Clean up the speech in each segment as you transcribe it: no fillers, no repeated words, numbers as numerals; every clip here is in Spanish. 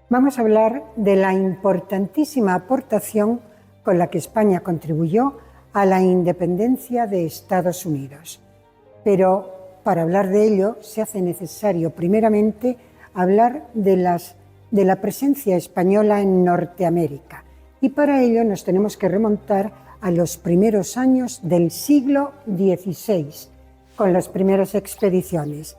Vamos a hablar de la importantísima aportación con la que España contribuyó a la independencia de Estados Unidos. Pero para hablar de ello se hace necesario primeramente hablar de la presencia española en Norteamérica. Y para ello nos tenemos que remontar a los primeros años del siglo XVI, con las primeras expediciones.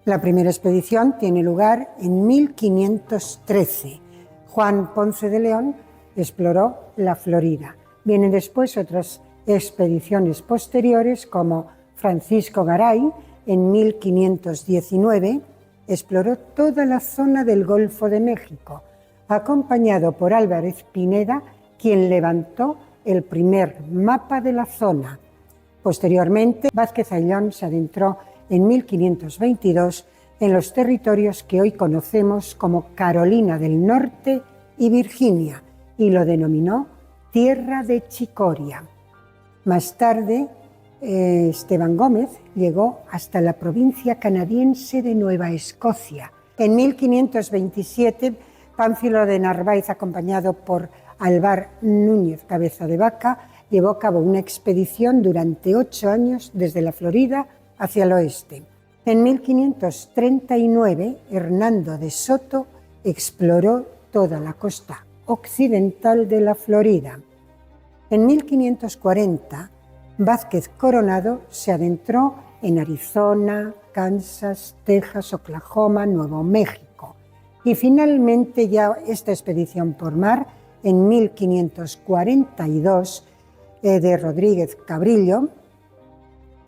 La primera expedición tiene lugar en 1513. Juan Ponce de León exploró la Florida. Vienen después otras expediciones posteriores, como Francisco Garay, en 1519, exploró toda la zona del Golfo de México, acompañado por Álvarez Pineda, quien levantó el primer mapa de la zona. Posteriormente, Vázquez Ayllón se adentró en 1522 en los territorios que hoy conocemos como Carolina del Norte y Virginia, y lo denominó Tierra de Chicoria. Más tarde, Esteban Gómez llegó hasta la provincia canadiense de Nueva Escocia. En 1527, Pánfilo de Narváez, acompañado por Alvar Núñez Cabeza de Vaca, llevó a cabo una expedición durante 8 años desde la Florida hacia el oeste. En 1539, Hernando de Soto exploró toda la costa occidental de la Florida. En 1540, Vázquez Coronado se adentró en Arizona, Kansas, Texas, Oklahoma, Nuevo México. Y finalmente, ya esta expedición por mar, en 1542, de Rodríguez Cabrillo,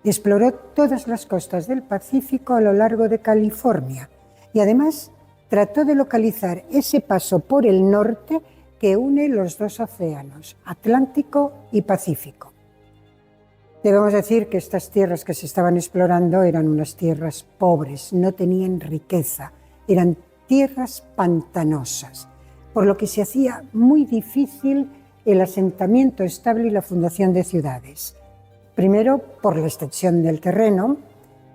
exploró todas las costas del Pacífico a lo largo de California y además trató de localizar ese paso por el norte que une los dos océanos, Atlántico y Pacífico. Debemos decir que estas tierras que se estaban explorando eran unas tierras pobres, no tenían riqueza, eran tierras pantanosas, por lo que se hacía muy difícil el asentamiento estable y la fundación de ciudades. Primero, por la extensión del terreno,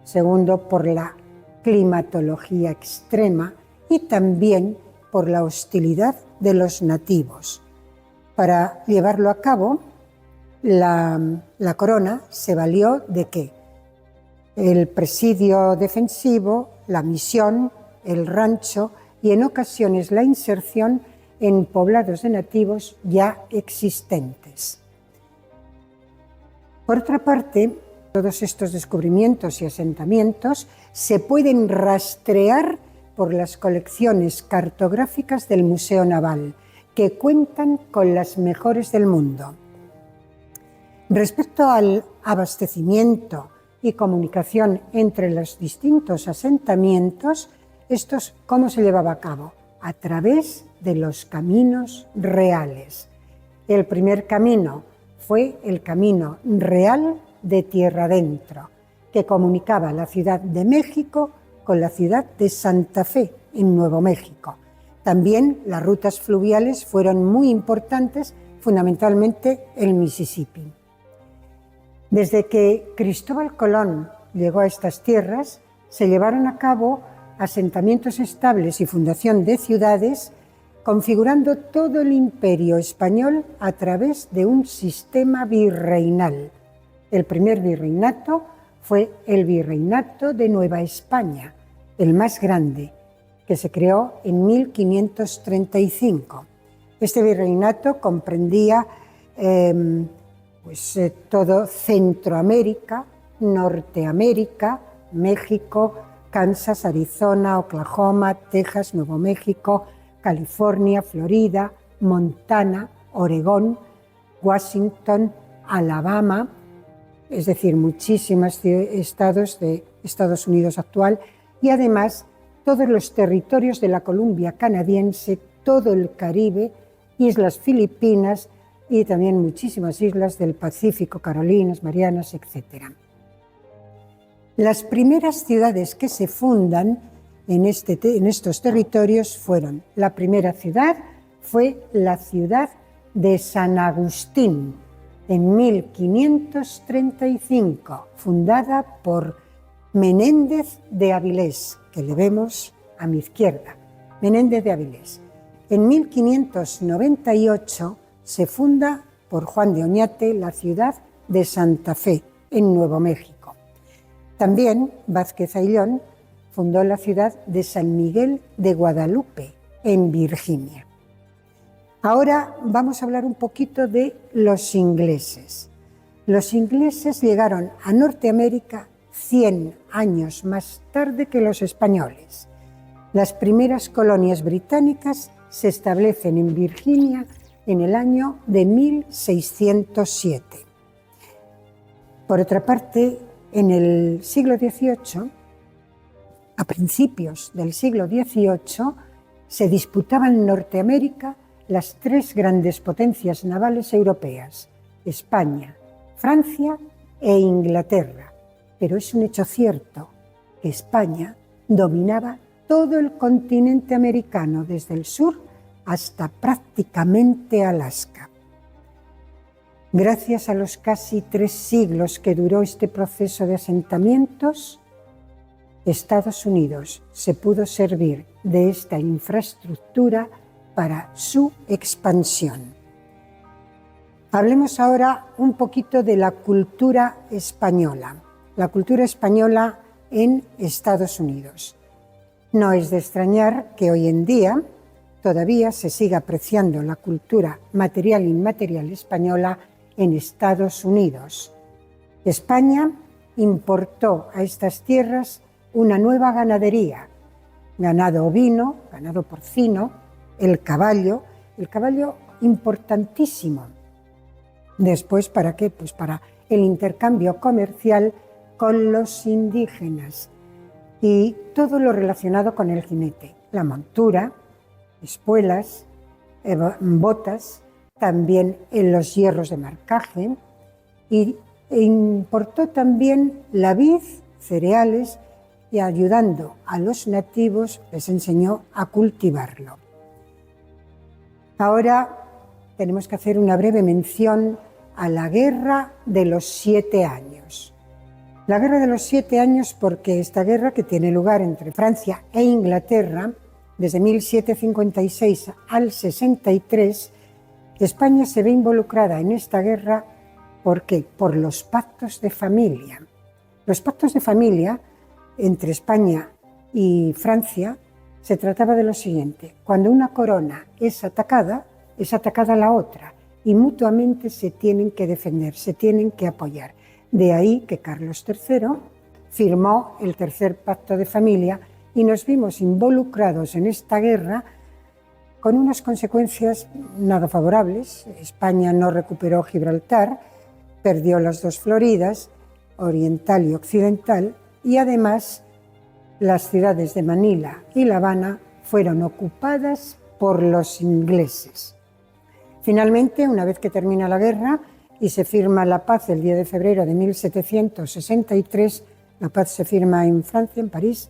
segundo, por la climatología extrema y también por la hostilidad de los nativos. Para llevarlo a cabo, la corona se valió de ¿qué? El presidio defensivo, la misión, el rancho y en ocasiones la inserción en poblados de nativos ya existentes. Por otra parte, todos estos descubrimientos y asentamientos se pueden rastrear por las colecciones cartográficas del Museo Naval, que cuentan con las mejores del mundo. Respecto al abastecimiento y comunicación entre los distintos asentamientos, estos, ¿cómo se llevaba a cabo? A través de los caminos reales. El primer camino fue el camino real de tierra adentro, que comunicaba la Ciudad de México con la ciudad de Santa Fe, en Nuevo México. También las rutas fluviales fueron muy importantes, fundamentalmente el Mississippi. Desde que Cristóbal Colón llegó a estas tierras, se llevaron a cabo asentamientos estables y fundación de ciudades, configurando todo el imperio español a través de un sistema virreinal. El primer virreinato fue el Virreinato de Nueva España, el más grande, que se creó en 1535. Este virreinato comprendía todo Centroamérica, Norteamérica, México, Kansas, Arizona, Oklahoma, Texas, Nuevo México, California, Florida, Montana, Oregón, Washington, Alabama, es decir, muchísimos estados de Estados Unidos actual, y además todos los territorios de la Columbia canadiense, todo el Caribe, islas Filipinas y también muchísimas islas del Pacífico, Carolinas, Marianas, etc. Las primeras ciudades que se fundan en estos territorios fueron, la primera ciudad fue la ciudad de San Agustín, en 1535, fundada por Menéndez de Avilés, que le vemos a mi izquierda, Menéndez de Avilés. En 1598 se funda por Juan de Oñate la ciudad de Santa Fe, en Nuevo México. También Vázquez Ayllón fundó la ciudad de San Miguel de Guadalupe, en Virginia. Ahora vamos a hablar un poquito de los ingleses. Los ingleses llegaron a Norteamérica 100 años más tarde que los españoles. Las primeras colonias británicas se establecen en Virginia en el año de 1607. Por otra parte, en el siglo XVIII, a principios del siglo XVIII, se disputaban en Norteamérica las tres grandes potencias navales europeas, España, Francia e Inglaterra. Pero es un hecho cierto que España dominaba todo el continente americano, desde el sur hasta prácticamente Alaska. Gracias a los casi 3 siglos que duró este proceso de asentamientos, Estados Unidos se pudo servir de esta infraestructura para su expansión. Hablemos ahora un poquito de la cultura española. La cultura española en Estados Unidos. No es de extrañar que hoy en día todavía se siga apreciando la cultura material e inmaterial española en Estados Unidos. España importó a estas tierras una nueva ganadería, ganado ovino, ganado porcino, el caballo importantísimo. Después, ¿para qué? Pues para el intercambio comercial con los indígenas y todo lo relacionado con el jinete, la montura, espuelas, botas, también en los hierros de marcaje, e importó también la vid, cereales, y ayudando a los nativos les enseñó a cultivarlo. Ahora tenemos que hacer una breve mención a la Guerra de los 7 años. La Guerra de los 7 años porque esta guerra, que tiene lugar entre Francia e Inglaterra desde 1756 al 63, España se ve involucrada en esta guerra. ¿Por qué? Por los pactos de familia. Los pactos de familia entre España y Francia se trataba de lo siguiente: cuando una corona es atacada la otra y mutuamente se tienen que defender, se tienen que apoyar. De ahí que Carlos III firmó el tercer pacto de familia y nos vimos involucrados en esta guerra con unas consecuencias nada favorables. España no recuperó Gibraltar, perdió las 2 Floridas, oriental y occidental, y además las ciudades de Manila y La Habana fueron ocupadas por los ingleses. Finalmente, una vez que termina la guerra y se firma la paz el 10 de febrero de 1763, la paz se firma en Francia, en París.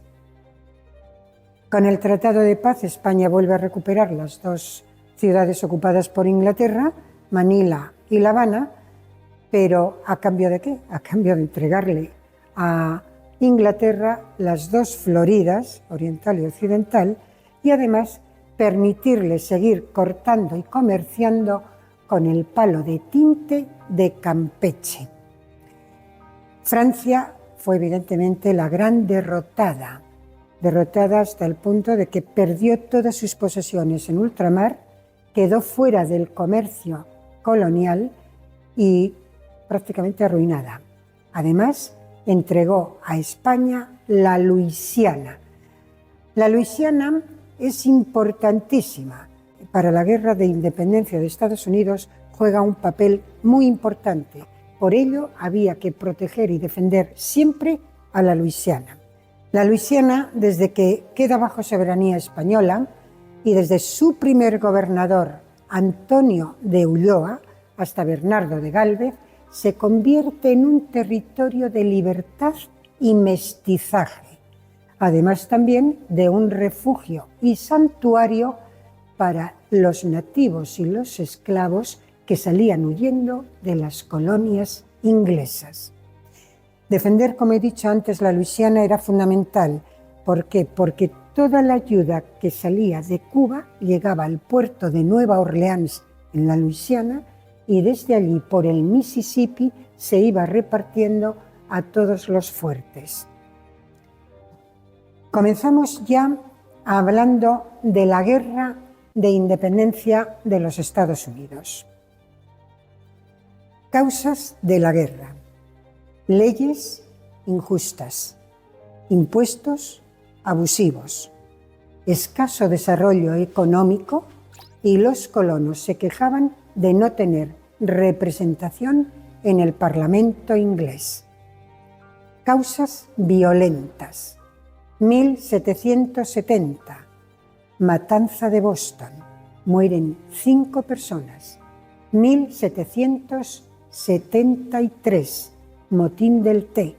Con el Tratado de Paz, España vuelve a recuperar las 2 ciudades ocupadas por Inglaterra, Manila y La Habana, pero ¿a cambio de qué? A cambio de entregarle a Inglaterra las 2 Floridas, oriental y occidental, y además permitirle seguir cortando y comerciando con el palo de tinte de Campeche. Francia fue evidentemente la gran derrotada hasta el punto de que perdió todas sus posesiones en ultramar, quedó fuera del comercio colonial y prácticamente arruinada. Además, entregó a España la Luisiana. La Luisiana es importantísima. Para la guerra de independencia de Estados Unidos juega un papel muy importante. Por ello, había que proteger y defender siempre a la Luisiana. La Luisiana, desde que queda bajo soberanía española y desde su primer gobernador, Antonio de Ulloa, hasta Bernardo de Gálvez, se convierte en un territorio de libertad y mestizaje, además también de un refugio y santuario para los nativos y los esclavos que salían huyendo de las colonias inglesas. Defender, como he dicho antes, la Luisiana era fundamental. ¿Por qué? Porque Toda la ayuda que salía de Cuba llegaba al puerto de Nueva Orleans, en la Luisiana, y desde allí, por el Mississippi, se iba repartiendo a todos los fuertes. Comenzamos ya hablando de la guerra de independencia de los Estados Unidos. Causas de la guerra: leyes injustas, impuestos abusivos, escaso desarrollo económico, y los colonos se quejaban de no tener representación en el Parlamento inglés. Causas violentas: 1770, matanza de Boston, mueren 5 personas. 1773, motín del té,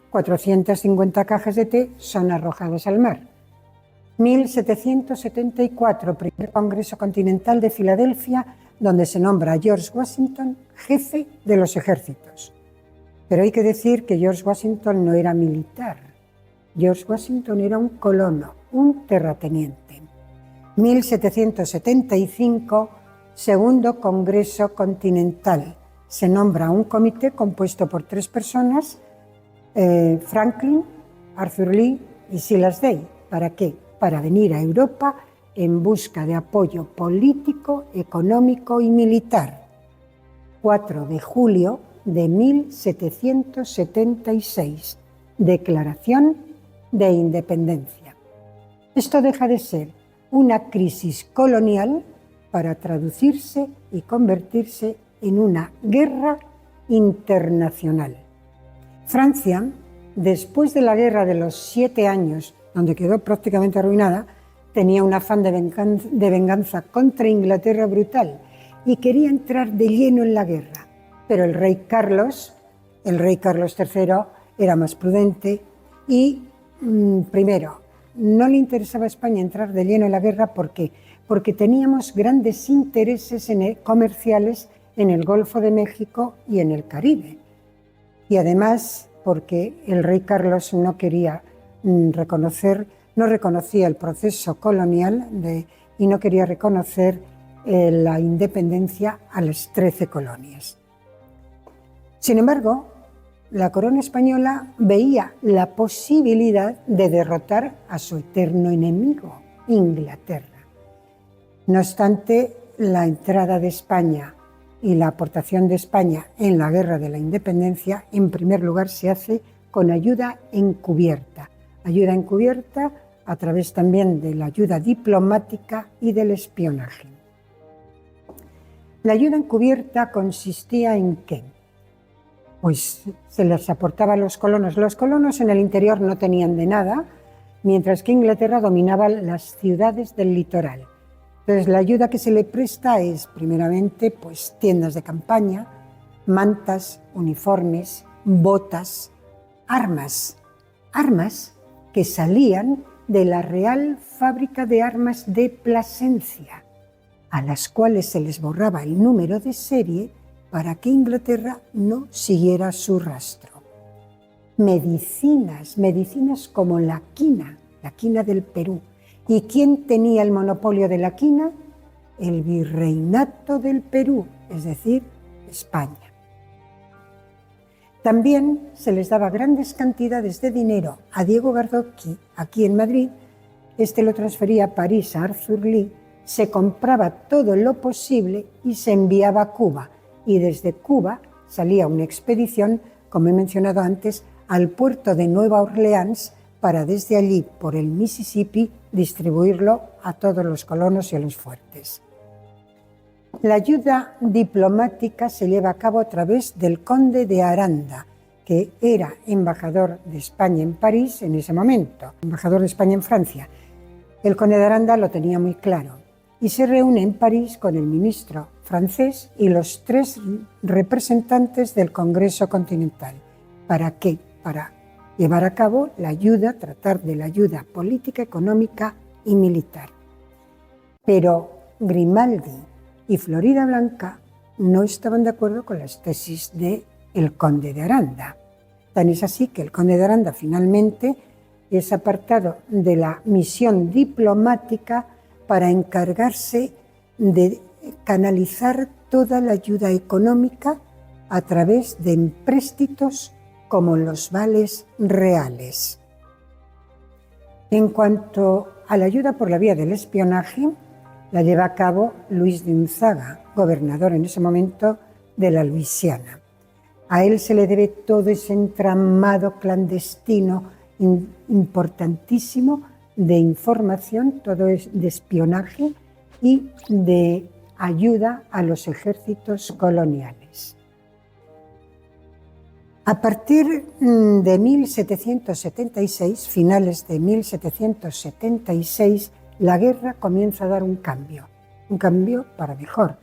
450 cajas de té son arrojadas al mar. 1774, primer Congreso Continental de Filadelfia, donde se nombra a George Washington jefe de los ejércitos. Pero hay que decir que George Washington no era militar. George Washington era un colono, un terrateniente. 1775, segundo Congreso Continental. Se nombra un comité compuesto por 3 personas, Franklin, Arthur Lee y Silas Day. ¿Para qué? Para venir a Europa en busca de apoyo político, económico y militar. 4 de julio de 1776, Declaración de Independencia. Esto deja de ser una crisis colonial para traducirse y convertirse en una guerra internacional. Francia, después de la Guerra de los 7 años, donde quedó prácticamente arruinada, tenía un afán de venganza contra Inglaterra brutal y quería entrar de lleno en la guerra. Pero el rey Carlos III, era más prudente y, primero, no le interesaba a España entrar de lleno en la guerra. ¿Por qué? Porque teníamos grandes intereses comerciales en el Golfo de México y en el Caribe. Y además porque el rey Carlos no quería no reconocía el proceso colonial y no quería reconocer la independencia a las 13 colonias. Sin embargo, la corona española veía la posibilidad de derrotar a su eterno enemigo, Inglaterra. No obstante, la entrada de España y la aportación de España en la Guerra de la Independencia, en primer lugar, se hace con ayuda encubierta. Ayuda encubierta a través también de la ayuda diplomática y del espionaje. La ayuda encubierta consistía en ¿qué? Pues se les aportaba a los colonos. Los colonos en el interior no tenían de nada, mientras que Inglaterra dominaba las ciudades del litoral. Entonces la ayuda que se le presta es primeramente pues tiendas de campaña, mantas, uniformes, botas, armas que salían de la Real Fábrica de Armas de Plasencia, a las cuales se les borraba el número de serie para que Inglaterra no siguiera su rastro. Medicinas como la quina del Perú. ¿Y quién tenía el monopolio de la quina? El Virreinato del Perú, es decir, España. También se les daba grandes cantidades de dinero a Diego Gardocki, aquí en Madrid. Este lo transfería a París a Arthur Lee, se compraba todo lo posible y se enviaba a Cuba. Y desde Cuba salía una expedición, como he mencionado antes, al puerto de Nueva Orleans para desde allí, por el Mississippi, distribuirlo a todos los colonos y a los fuertes. La ayuda diplomática se lleva a cabo a través del conde de Aranda, que era embajador de España en París en ese momento, embajador de España en Francia. El conde de Aranda lo tenía muy claro y se reúne en París con el ministro francés y los 3 representantes del Congreso Continental. ¿Para qué? Para llevar a cabo la ayuda, tratar de la ayuda política, económica y militar. Pero Grimaldi y Floridablanca no estaban de acuerdo con las tesis del conde de Aranda. Tan es así que el conde de Aranda finalmente es apartado de la misión diplomática para encargarse de canalizar toda la ayuda económica a través de empréstitos como los vales reales. En cuanto a la ayuda por la vía del espionaje, la lleva a cabo Luis de Unzaga, gobernador en ese momento de la Luisiana. A él se le debe todo ese entramado clandestino importantísimo de información, todo es de espionaje y de ayuda a los ejércitos coloniales. A partir de 1776, finales de 1776, la guerra comienza a dar un cambio para mejor.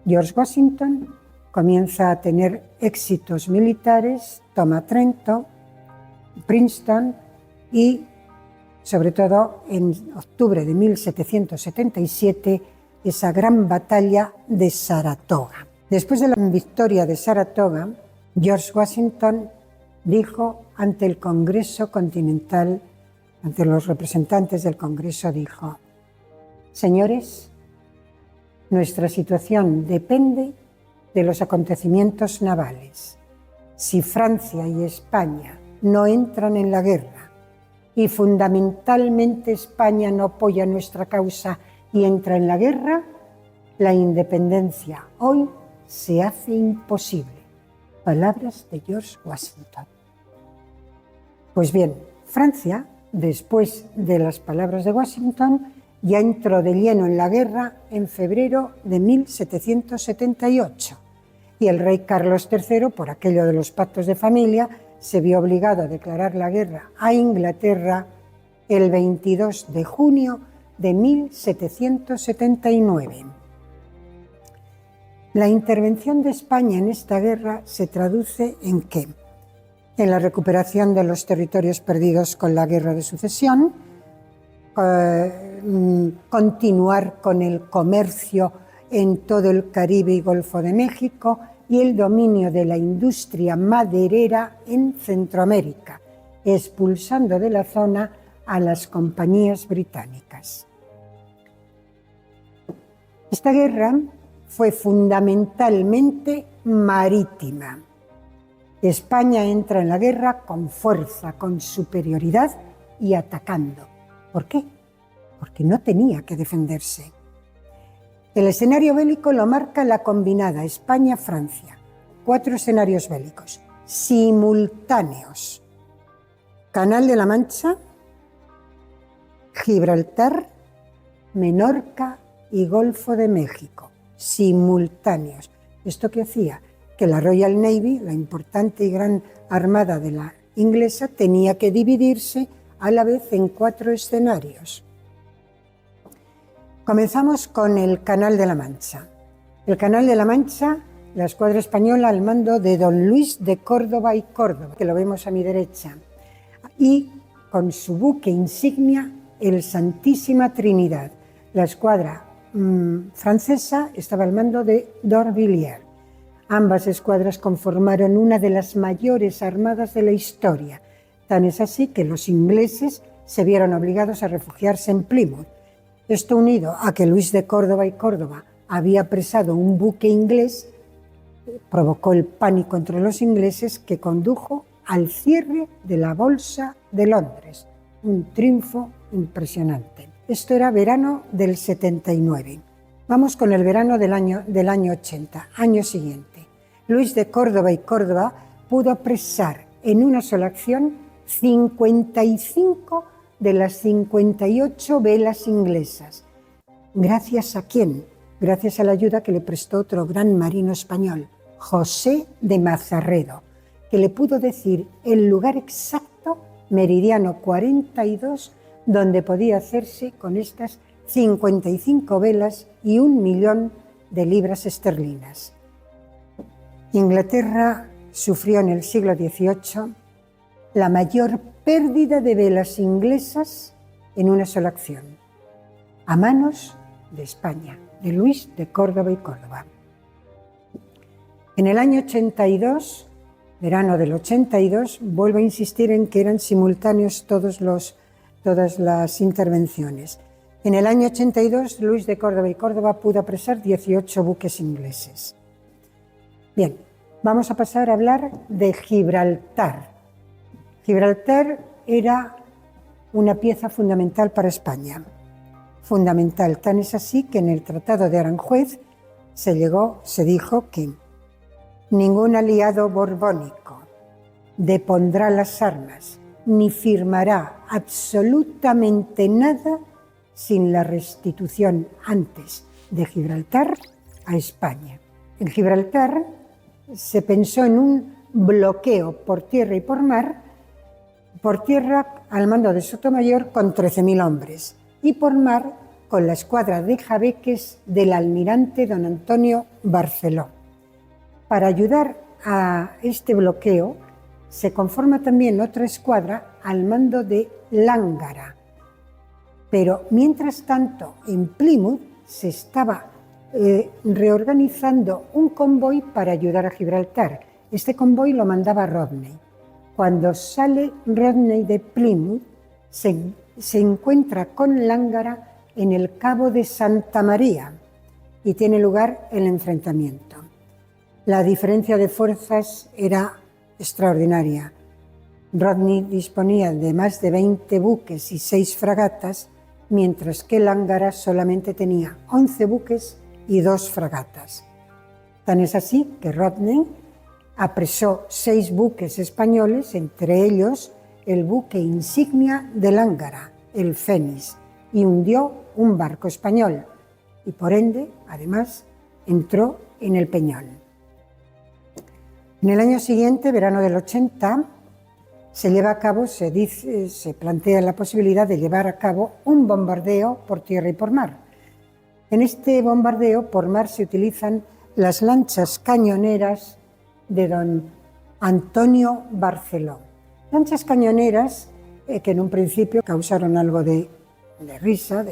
George Washington comienza a tener éxitos militares, toma Trento, Princeton y, sobre todo, en octubre de 1777, esa gran batalla de Saratoga. Después de la victoria de Saratoga, George Washington dijo ante el Congreso Continental, ante los representantes del Congreso, dijo: señores, nuestra situación depende de los acontecimientos navales. Si Francia y España no entran en la guerra y fundamentalmente España no apoya nuestra causa y entra en la guerra, la independencia hoy se hace imposible. Palabras de George Washington. Pues bien, Francia, después de las palabras de Washington, ya entró de lleno en la guerra en febrero de 1778 y el rey Carlos III, por aquello de los pactos de familia, se vio obligado a declarar la guerra a Inglaterra el 22 de junio de 1779. La intervención de España en esta guerra se traduce ¿en qué? En la recuperación de los territorios perdidos con la Guerra de Sucesión, continuar con el comercio en todo el Caribe y Golfo de México y el dominio de la industria maderera en Centroamérica, expulsando de la zona a las compañías británicas. Esta guerra fue fundamentalmente marítima. España entra en la guerra con fuerza, con superioridad y atacando. ¿Por qué? Porque no tenía que defenderse. El escenario bélico lo marca la combinada España-Francia. 4 escenarios bélicos simultáneos. Canal de la Mancha, Gibraltar, Menorca y Golfo de México. Simultáneos. ¿Esto qué hacía? Que la Royal Navy, la importante y gran armada de la inglesa, tenía que dividirse a la vez en 4 escenarios. Comenzamos con el Canal de la Mancha. El Canal de la Mancha, la escuadra española al mando de don Luis de Córdoba y Córdoba, que lo vemos a mi derecha, y con su buque insignia, el Santísima Trinidad. La escuadra francesa estaba al mando de d'Orvilliers. Ambas escuadras conformaron una de las mayores armadas de la historia. Tan es así que los ingleses se vieron obligados a refugiarse en Plymouth. Esto unido a que Luis de Córdoba y Córdoba había apresado un buque inglés, provocó el pánico entre los ingleses que condujo al cierre de la Bolsa de Londres. Un triunfo impresionante. Esto era verano del 79. Vamos con el verano del año 80, año siguiente. Luis de Córdoba y Córdoba pudo apresar en una sola acción 55 de las 58 velas inglesas. ¿Gracias a quién? Gracias a la ayuda que le prestó otro gran marino español, José de Mazarredo, que le pudo decir el lugar exacto, meridiano 42, donde podía hacerse con estas 55 velas y 1.000.000 de libras esterlinas. Inglaterra sufrió en el siglo XVIII la mayor pérdida de velas inglesas en una sola acción, a manos de España, de Luis de Córdoba y Córdoba. En el año 82, verano del 82, vuelvo a insistir en que eran simultáneos todas las intervenciones. En el año 82, Luis de Córdoba y Córdoba pudo apresar 18 buques ingleses. Bien, vamos a pasar a hablar de Gibraltar. Gibraltar era una pieza fundamental para España. Fundamental, tan es así que en el Tratado de Aranjuez se dijo que ningún aliado borbónico depondrá las armas ni firmará absolutamente nada sin la restitución antes de Gibraltar a España. En Gibraltar se pensó en un bloqueo por tierra y por mar, por tierra al mando de Sotomayor con 13.000 hombres y por mar con la escuadra de jabeques del almirante don Antonio Barceló. Para ayudar a este bloqueo se conforma también otra escuadra al mando de Lángara. Pero mientras tanto en Plymouth se estaba reorganizando un convoy para ayudar a Gibraltar. Este convoy lo mandaba Rodney. Cuando sale Rodney de Plymouth se encuentra con Lángara en el Cabo de Santa María y tiene lugar el enfrentamiento. La diferencia de fuerzas era extraordinaria. Rodney disponía de más de 20 buques y 6 fragatas, mientras que Lángara solamente tenía 11 buques y 2 fragatas. Tan es así que Rodney apresó 6 buques españoles, entre ellos el buque insignia de Lángara, el Fénix, y hundió un barco español y por ende, además, entró en el Peñón. En el año siguiente, verano del 80, se plantea la posibilidad de llevar a cabo un bombardeo por tierra y por mar. En este bombardeo por mar se utilizan las lanchas cañoneras de don Antonio Barceló. Lanchas cañoneras que en un principio causaron algo de risa,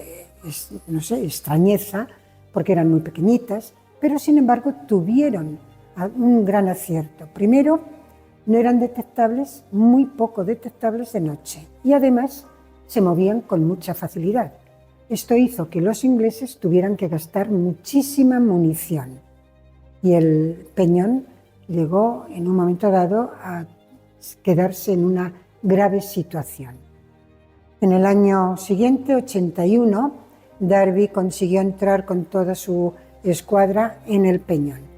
extrañeza, porque eran muy pequeñitas, pero sin embargo tuvieron un gran acierto. Primero, no eran detectables, muy poco detectables de noche, y además se movían con mucha facilidad. Esto hizo que los ingleses tuvieran que gastar muchísima munición y el Peñón llegó en un momento dado a quedarse en una grave situación. En el año siguiente, 81, Derby consiguió entrar con toda su escuadra en el Peñón.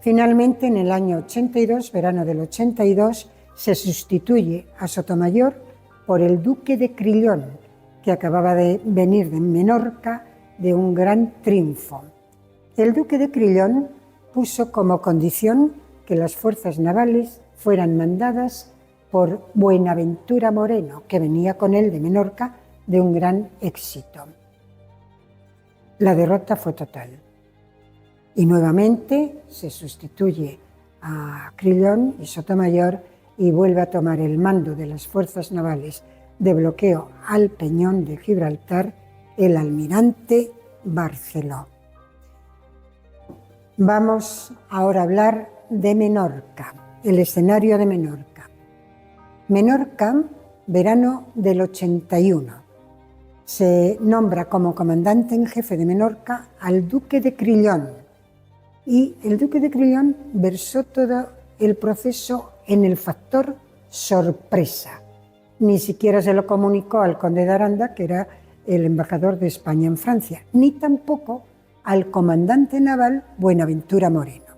Finalmente, en el año 82, verano del 82, se sustituye a Sotomayor por el duque de Crillon, que acababa de venir de Menorca de un gran triunfo. El duque de Crillon puso como condición que las fuerzas navales fueran mandadas por Buenaventura Moreno, que venía con él de Menorca de un gran éxito. La derrota fue total. Y nuevamente se sustituye a Crillon y Sotomayor y vuelve a tomar el mando de las fuerzas navales de bloqueo al Peñón de Gibraltar el almirante Barceló. Vamos ahora a hablar de Menorca, el escenario de Menorca. Menorca, verano del 81. Se nombra como comandante en jefe de Menorca al duque de Crillon. Y el duque de Crillon versó todo el proceso en el factor sorpresa. Ni siquiera se lo comunicó al conde de Aranda, que era el embajador de España en Francia, ni tampoco al comandante naval Buenaventura Moreno.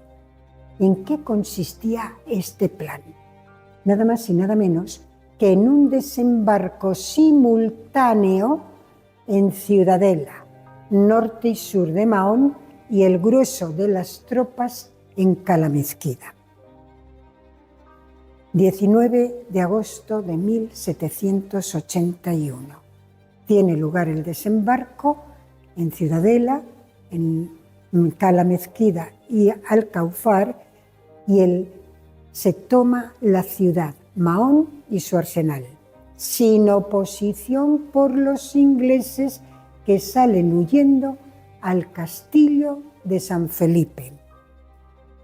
¿En qué consistía este plan? Nada más y nada menos que en un desembarco simultáneo en Ciudadela, norte y sur de Mahón, y el grueso de las tropas en Cala Mezquida. 19 de agosto de 1781. Tiene lugar el desembarco en Ciudadela, en Cala Mezquida y Alcaufar, y se toma la ciudad, Mahón y su arsenal, sin oposición por los ingleses que salen huyendo al castillo de San Felipe.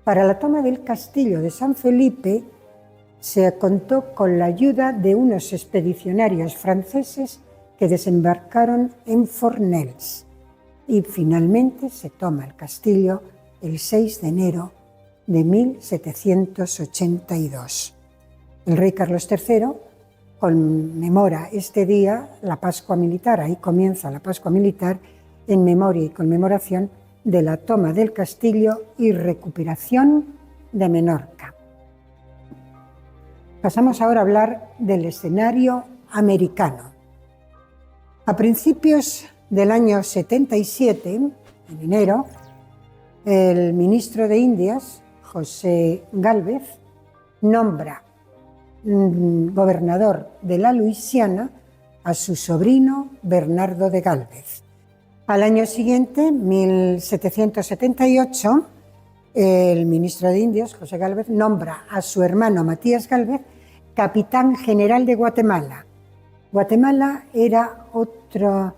Para la toma del castillo de San Felipe se contó con la ayuda de unos expedicionarios franceses que desembarcaron en Fornells y finalmente se toma el castillo el 6 de enero de 1782. El rey Carlos III conmemora este día la Pascua Militar, ahí comienza la Pascua Militar, en memoria y conmemoración de la toma del castillo y recuperación de Menorca. Pasamos ahora a hablar del escenario americano. A principios del año 77, en enero, el ministro de Indias, José Gálvez, nombra gobernador de la Luisiana a su sobrino Bernardo de Gálvez. Al año siguiente, 1778, el ministro de Indias, José Gálvez, nombra a su hermano Matías Gálvez capitán general de Guatemala. Guatemala era otro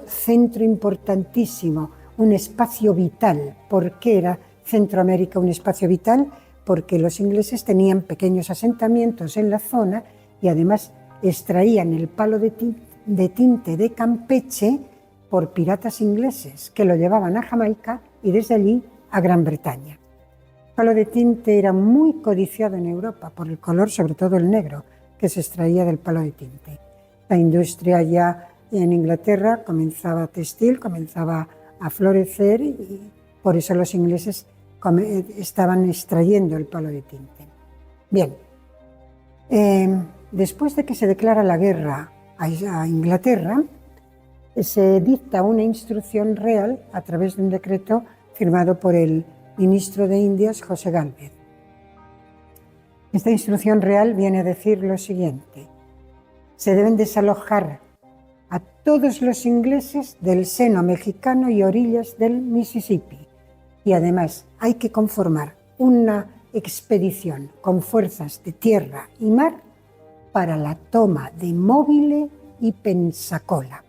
centro importantísimo, un espacio vital. ¿Por qué era Centroamérica un espacio vital? Porque los ingleses tenían pequeños asentamientos en la zona y además extraían el palo de tinte de Campeche por piratas ingleses que lo llevaban a Jamaica y desde allí a Gran Bretaña. El palo de tinte era muy codiciado en Europa por el color, sobre todo el negro, que se extraía del palo de tinte. La industria ya en Inglaterra comenzaba textil, comenzaba a florecer y por eso los ingleses estaban extrayendo el palo de tinte. Bien, después de que se declara la guerra a Inglaterra, se dicta una instrucción real a través de un decreto firmado por el ministro de Indias, José Gálvez. Esta instrucción real viene a decir lo siguiente: se deben desalojar a todos los ingleses del seno mexicano y orillas del Mississippi. Y además hay que conformar una expedición con fuerzas de tierra y mar para la toma de Mobile y Pensacola.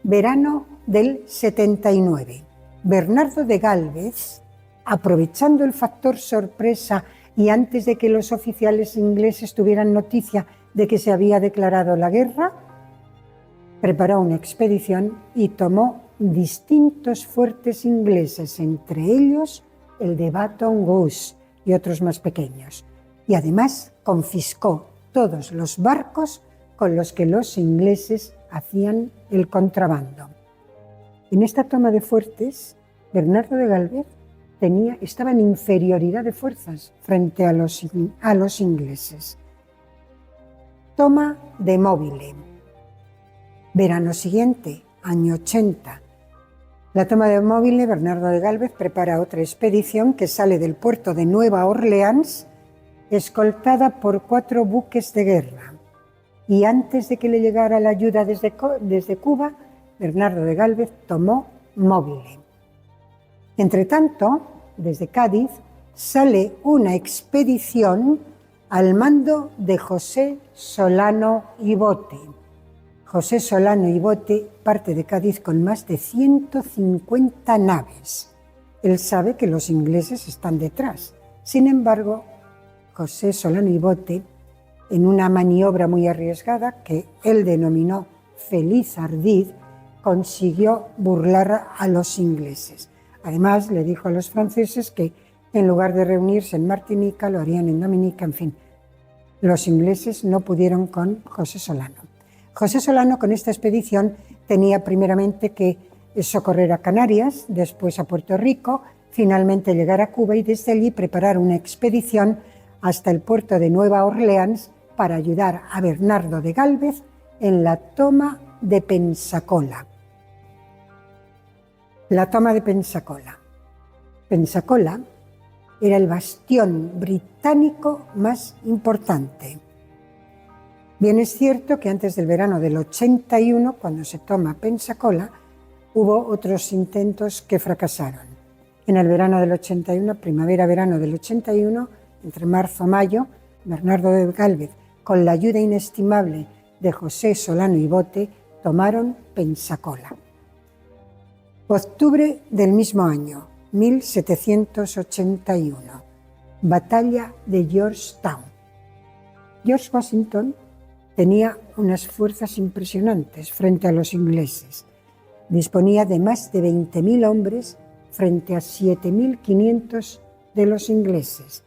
Verano del 79. Bernardo de Gálvez, aprovechando el factor sorpresa y antes de que los oficiales ingleses tuvieran noticia de que se había declarado la guerra, preparó una expedición y tomó distintos fuertes ingleses, entre ellos el de Baton Rouge y otros más pequeños. Y además confiscó todos los barcos con los que los ingleses hacían el contrabando. En esta toma de fuertes, Bernardo de Gálvez estaba en inferioridad de fuerzas frente a los ingleses. Toma de Mobile. Verano siguiente, año 80. La toma de Mobile, Bernardo de Gálvez prepara otra expedición que sale del puerto de Nueva Orleans, escoltada por 4 buques de guerra. Y antes de que le llegara la ayuda desde Cuba, Bernardo de Gálvez tomó Mobile. Entretanto, desde Cádiz sale una expedición al mando de José Solano y Bote. José Solano y Bote parte de Cádiz con más de 150 naves. Él sabe que los ingleses están detrás. Sin embargo, José Solano y Bote, en una maniobra muy arriesgada que él denominó Feliz Ardid, consiguió burlar a los ingleses. Además, le dijo a los franceses que en lugar de reunirse en Martinica, lo harían en Dominica, en fin. Los ingleses no pudieron con José Solano. José Solano, con esta expedición, tenía primeramente que socorrer a Canarias, después a Puerto Rico, finalmente llegar a Cuba y desde allí preparar una expedición hasta el puerto de Nueva Orleans para ayudar a Bernardo de Gálvez en la toma de Pensacola. La toma de Pensacola. Pensacola era el bastión británico más importante. Bien es cierto que antes del verano del 81, cuando se toma Pensacola, hubo otros intentos que fracasaron. En el verano del 81, primavera-verano del 81, entre marzo y mayo, Bernardo de Gálvez, con la ayuda inestimable de José Solano y Bote, tomaron Pensacola. Octubre del mismo año, 1781. Batalla de Georgetown. George Washington tenía unas fuerzas impresionantes frente a los ingleses. Disponía de más de 20.000 hombres frente a 7.500 de los ingleses.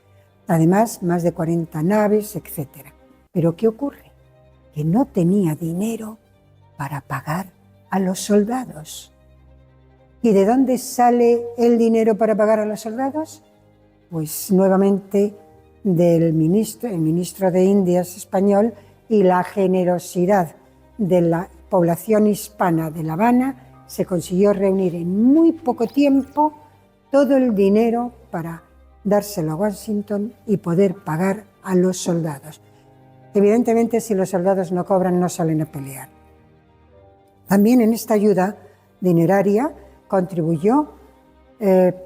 Además, más de 40 naves, etc. ¿Pero qué ocurre? Que no tenía dinero para pagar a los soldados. ¿Y de dónde sale el dinero para pagar a los soldados? Pues nuevamente del ministro de Indias español, y la generosidad de la población hispana de La Habana se consiguió reunir en muy poco tiempo todo el dinero para dárselo a Washington y poder pagar a los soldados. Evidentemente, si los soldados no cobran, no salen a pelear. También en esta ayuda dineraria contribuyó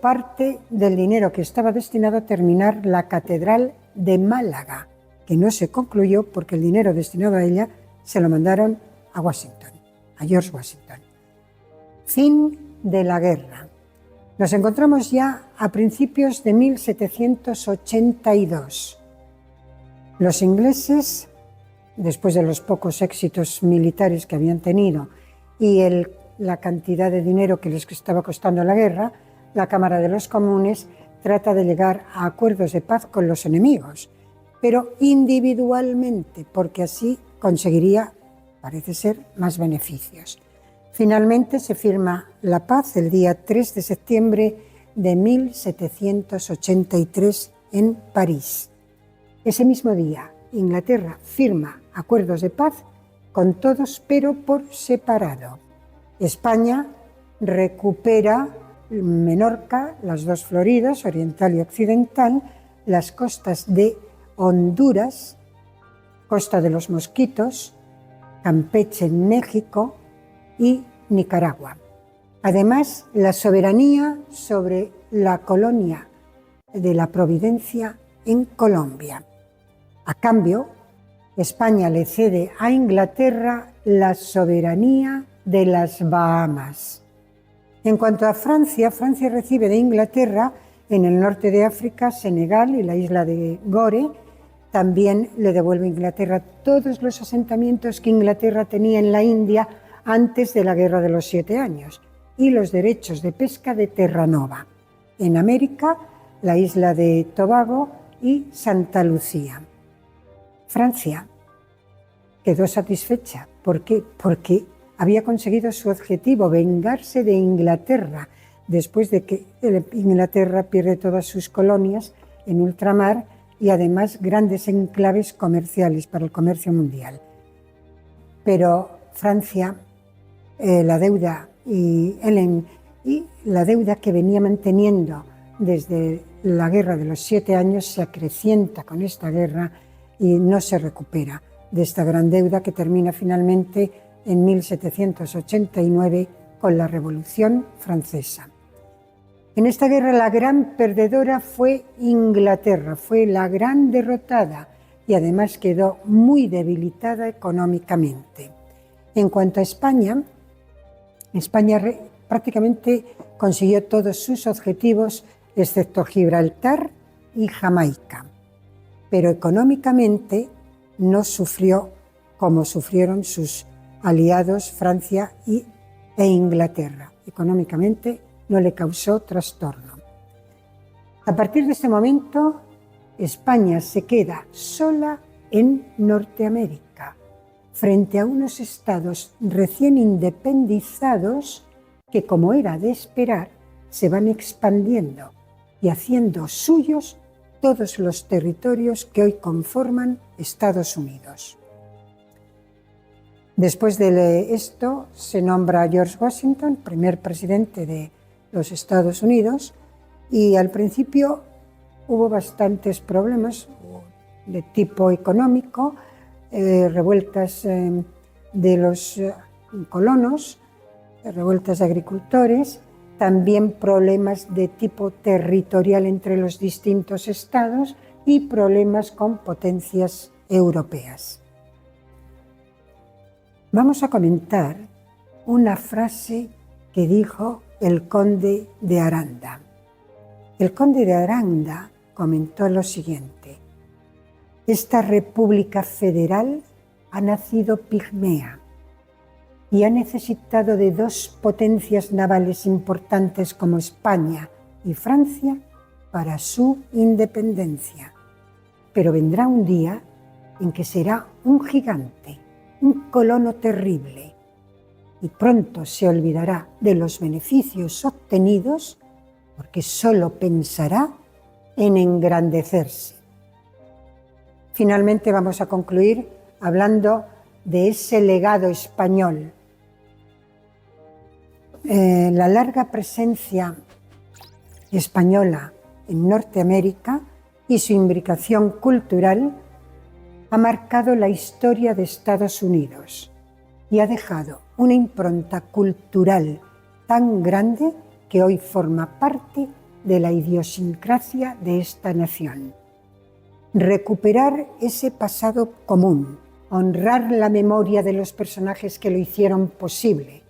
parte del dinero que estaba destinado a terminar la Catedral de Málaga, que no se concluyó porque el dinero destinado a ella se lo mandaron a Washington, a George Washington. Fin de la guerra. Nos encontramos ya a principios de 1782. Los ingleses, después de los pocos éxitos militares que habían tenido y la cantidad de dinero que les estaba costando la guerra, la Cámara de los Comunes trata de llegar a acuerdos de paz con los enemigos, pero individualmente, porque así conseguiría, parece ser, más beneficios. Finalmente se firma la paz el día 3 de septiembre de 1783 en París. Ese mismo día, Inglaterra firma acuerdos de paz con todos, pero por separado. España recupera Menorca, las dos Floridas, oriental y occidental, las costas de Honduras, Costa de los Mosquitos, Campeche en México y Nicaragua. Además, la soberanía sobre la colonia de la Providencia en Colombia. A cambio, España le cede a Inglaterra la soberanía de las Bahamas. En cuanto a Francia, Francia recibe de Inglaterra en el norte de África, Senegal y la isla de Gore. También le devuelve Inglaterra todos los asentamientos que Inglaterra tenía en la India antes de la Guerra de los 7 Años y los derechos de pesca de Terranova. En América, la isla de Tobago y Santa Lucía. Francia quedó satisfecha. ¿Por qué? Porque había conseguido su objetivo, vengarse de Inglaterra, después de que Inglaterra pierde todas sus colonias en ultramar y además grandes enclaves comerciales para el comercio mundial. Pero Francia, la deuda y la deuda que venía manteniendo desde la Guerra de los 7 Años se acrecienta con esta guerra y no se recupera de esta gran deuda que termina finalmente en 1789 con la Revolución Francesa. En esta guerra la gran perdedora fue Inglaterra, fue la gran derrotada y además quedó muy debilitada económicamente. En cuanto a España, prácticamente consiguió todos sus objetivos excepto Gibraltar y Jamaica, pero económicamente no sufrió como sufrieron sus aliados Francia e Inglaterra. Económicamente no le causó trastorno. A partir de este momento, España se queda sola en Norteamérica, frente a unos estados recién independizados que, como era de esperar, se van expandiendo y haciendo suyos todos los territorios que hoy conforman Estados Unidos. Después de esto se nombra a George Washington primer presidente de los Estados Unidos y al principio hubo bastantes problemas de tipo económico, revueltas de los colonos, revueltas de agricultores, también problemas de tipo territorial entre los distintos estados y problemas con potencias europeas. Vamos a comentar una frase que dijo el conde de Aranda. El conde de Aranda comentó lo siguiente: esta República Federal ha nacido pigmea y ha necesitado de dos potencias navales importantes como España y Francia para su independencia. Pero vendrá un día en que será un gigante, un colono terrible, y pronto se olvidará de los beneficios obtenidos porque solo pensará en engrandecerse. Finalmente vamos a concluir hablando de ese legado español. La larga presencia española en Norteamérica y su imbricación cultural ha marcado la historia de Estados Unidos y ha dejado una impronta cultural tan grande que hoy forma parte de la idiosincrasia de esta nación. Recuperar ese pasado común, honrar la memoria de los personajes que lo hicieron posible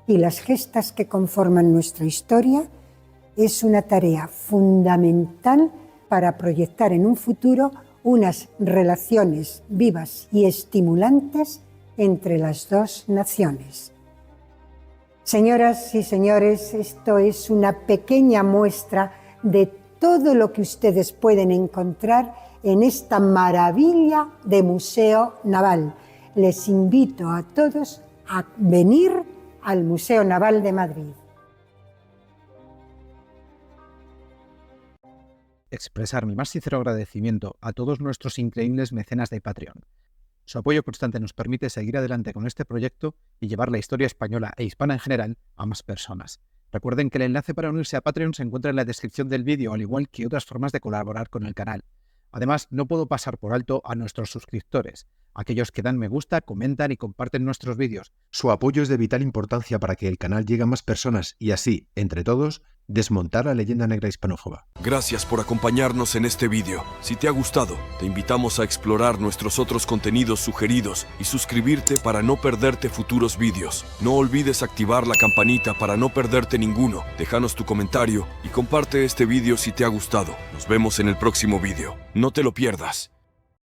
y las gestas que conforman nuestra historia es una tarea fundamental para proyectar en un futuro unas relaciones vivas y estimulantes entre las dos naciones. Señoras y señores, esto es una pequeña muestra de todo lo que ustedes pueden encontrar en esta maravilla de Museo Naval. Les invito a todos a venir al Museo Naval de Madrid. Expresar mi más sincero agradecimiento a todos nuestros increíbles mecenas de Patreon. Su apoyo constante nos permite seguir adelante con este proyecto y llevar la historia española e hispana en general a más personas. Recuerden que el enlace para unirse a Patreon se encuentra en la descripción del vídeo, al igual que otras formas de colaborar con el canal. Además, no puedo pasar por alto a nuestros suscriptores, aquellos que dan me gusta, comentan y comparten nuestros vídeos. Su apoyo es de vital importancia para que el canal llegue a más personas y así, entre todos, desmontar la leyenda negra hispanófoba. Gracias por acompañarnos en este vídeo. Si te ha gustado, te invitamos a explorar nuestros otros contenidos sugeridos y suscribirte para no perderte futuros vídeos. No olvides activar la campanita para no perderte ninguno. Déjanos tu comentario y comparte este vídeo si te ha gustado. Nos vemos en el próximo vídeo. No te lo pierdas.